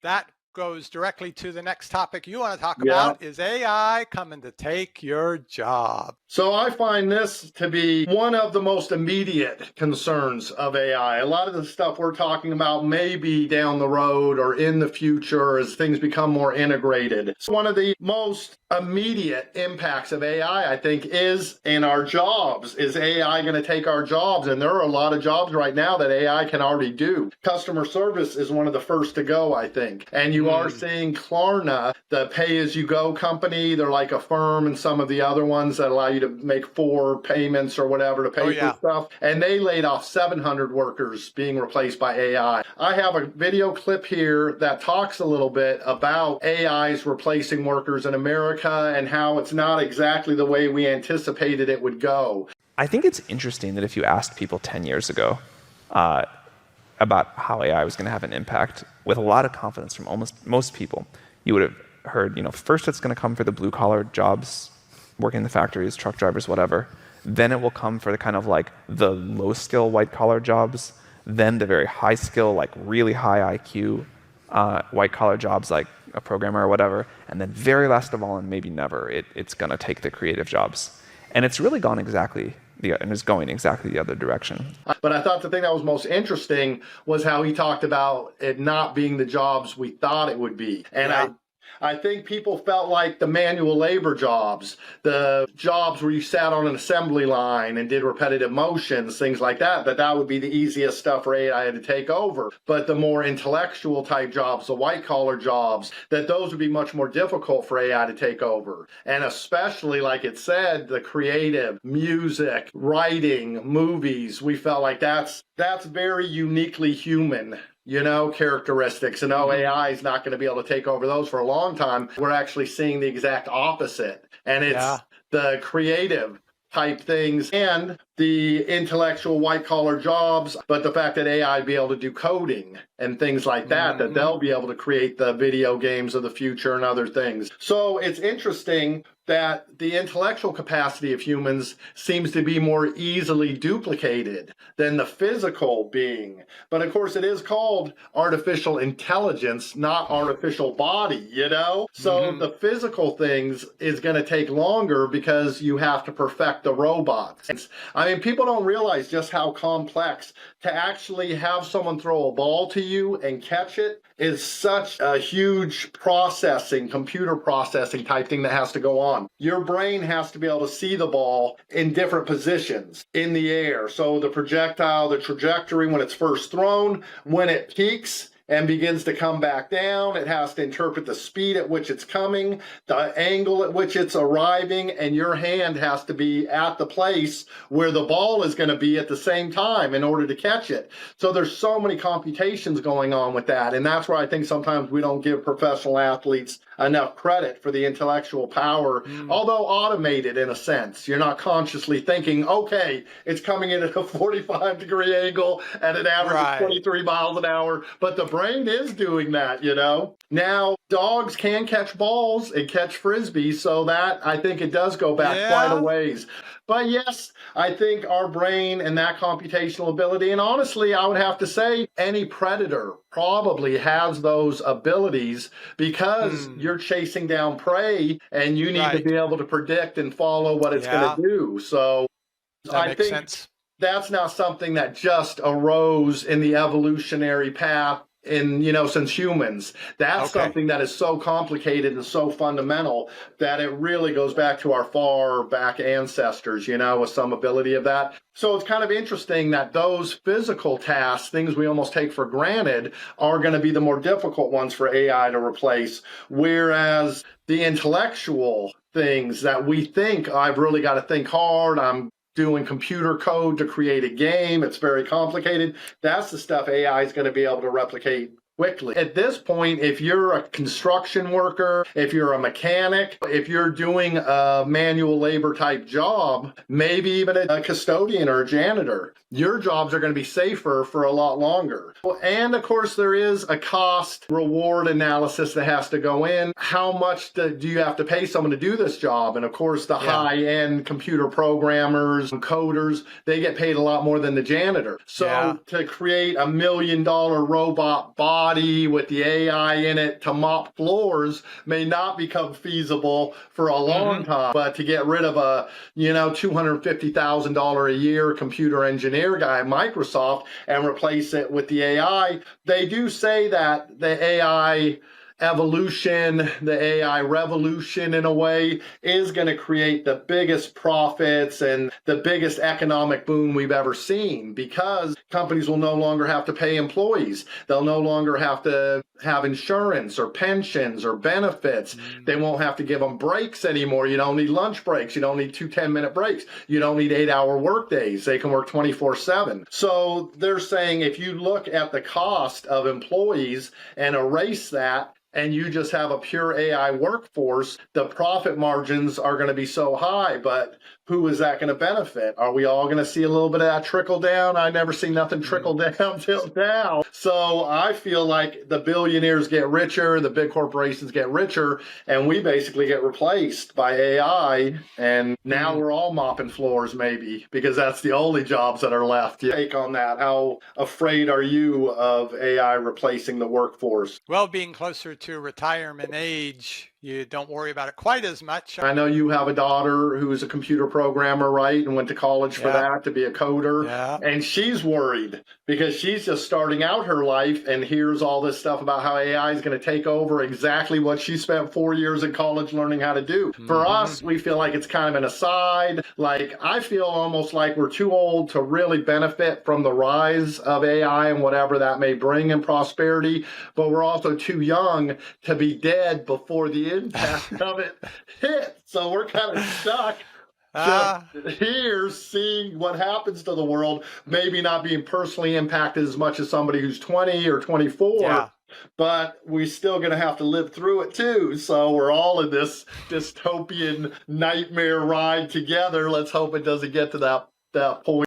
That goes directly to the next topic you want to talk Yeah. about is AI coming to take your job. So I find this to be one of the most immediate concerns of AI. A lot of the stuff we're talking about may be down the road or in the future as things become more integrated. So one of the most immediate impacts of AI, I think, is in our jobs. Is AI going to take our jobs? And there are a lot of jobs right now that AI can already do. Customer service is one of the first to go, I think. And you are seeing Klarna, the pay-as-you-go company. They're like a firm, and some of the other ones that allow you to make 4 payments or whatever to pay for stuff. And they laid off 700 workers being replaced by AI. I have a video clip here that talks a little bit about AI's replacing workers in America and how it's not exactly the way we anticipated it would go. I think it's interesting that if you asked people 10 years ago about how AI was going to have an impact, with a lot of confidence from almost most people, you would have heard, first it's going to come for the blue-collar jobs, working in the factories, truck drivers, whatever. Then it will come for the kind of like the low-skill white-collar jobs, then the very high-skill, like really high IQ white-collar jobs like a programmer or whatever, and then very last of all, and maybe never, it's going to take the creative jobs. And it's really gone and is going exactly the other direction. But I thought the thing that was most interesting was how he talked about it not being the jobs we thought it would be. And I think people felt like the manual labor jobs, the jobs where you sat on an assembly line and did repetitive motions, things like that, that would be the easiest stuff for AI to take over. But the more intellectual type jobs, the white collar jobs, that those would be much more difficult for AI to take over. And especially, like it said, the creative, music, writing, movies, we felt like that's very uniquely human characteristics, and AI is not going to be able to take over those for a long time. We're actually seeing the exact opposite, and it's the creative type things and the intellectual white-collar jobs, but the fact that AI be able to do coding and things like that, that they'll be able to create the video games of the future and other things. So it's interesting that the intellectual capacity of humans seems to be more easily duplicated than the physical being. But of course, it is called artificial intelligence, not artificial body, So the physical things is going to take longer because you have to perfect the robots. I mean, people don't realize just how complex to actually have someone throw a ball to you and catch it is such a huge computer processing type thing that has to go on. Your brain has to be able to see the ball in different positions in the air. So the projectile, the trajectory when it's first thrown, when it peaks and begins to come back down, it has to interpret the speed at which it's coming, the angle at which it's arriving, and your hand has to be at the place where the ball is going to be at the same time in order to catch it. So there's so many computations going on with that, and that's where I think sometimes we don't give professional athletes enough credit for the intellectual power, although automated in a sense. You're not consciously thinking, okay, it's coming in at a 45-degree angle at an average of 23 miles an hour, but the brain is doing that, Now, dogs can catch balls and catch frisbees, so that, I think it does go back quite a ways. But yes, I think our brain and that computational ability, and honestly, I would have to say any predator probably has those abilities because you're chasing down prey and you need to be able to predict and follow what it's going to do. So I think that's not something that just arose in the evolutionary path since humans. That's something that is so complicated and so fundamental that it really goes back to our far back ancestors, with some ability of that. So it's kind of interesting that those physical tasks, things we almost take for granted, are going to be the more difficult ones for AI to replace, whereas the intellectual things that we think, I've really got to think hard, I'm doing computer code to create a game, it's very complicated. That's the stuff AI is going to be able to replicate quickly. At this point, if you're a construction worker, if you're a mechanic, if you're doing a manual labor type job, maybe even a custodian or a janitor, your jobs are going to be safer for a lot longer. And of course, there is a cost reward analysis that has to go in. How much do you have to pay someone to do this job? And of course, the high-end computer programmers and coders, they get paid a lot more than the janitor. So to create $1 million robot bot body with the AI in it to mop floors may not become feasible for a long time. But to get rid of a, $250,000 a year computer engineer guy at Microsoft and replace it with the AI, they do say that the AI evolution, the AI revolution in a way, is going to create the biggest profits and the biggest economic boom we've ever seen, because companies will no longer have to pay employees. They'll no longer have to have insurance or pensions or benefits. They won't have to give them breaks anymore. You don't need lunch breaks. You don't need 2 10-minute breaks. You don't need 8-hour work days. They can work 24/7. So they're saying if you look at the cost of employees and erase that, and you just have a pure AI workforce, the profit margins are going to be so high. But who is that going to benefit? Are we all going to see a little bit of that trickle down? I never seen nothing trickle down till now. So I feel like the billionaires get richer, the big corporations get richer, and we basically get replaced by AI. And now we're all mopping floors, maybe, because that's the only jobs that are left. Your take on that? How afraid are you of AI replacing the workforce? Well, being closer to retirement age, you don't worry about it quite as much. I know you have a daughter who is a computer programmer, right? And went to college for that, to be a coder. Yeah. And she's worried because she's just starting out her life and hears all this stuff about how AI is going to take over exactly what she spent 4 years in college learning how to do. For us, we feel like it's kind of an aside. Like, I feel almost like we're too old to really benefit from the rise of AI and whatever that may bring in prosperity, but we're also too young to be dead before the impact of it hit. So we're kind of stuck here seeing what happens to the world, maybe not being personally impacted as much as somebody who's 20 or 24. But we're still going to have to live through it too. So we're all in this dystopian nightmare ride together. Let's hope it doesn't get to that point.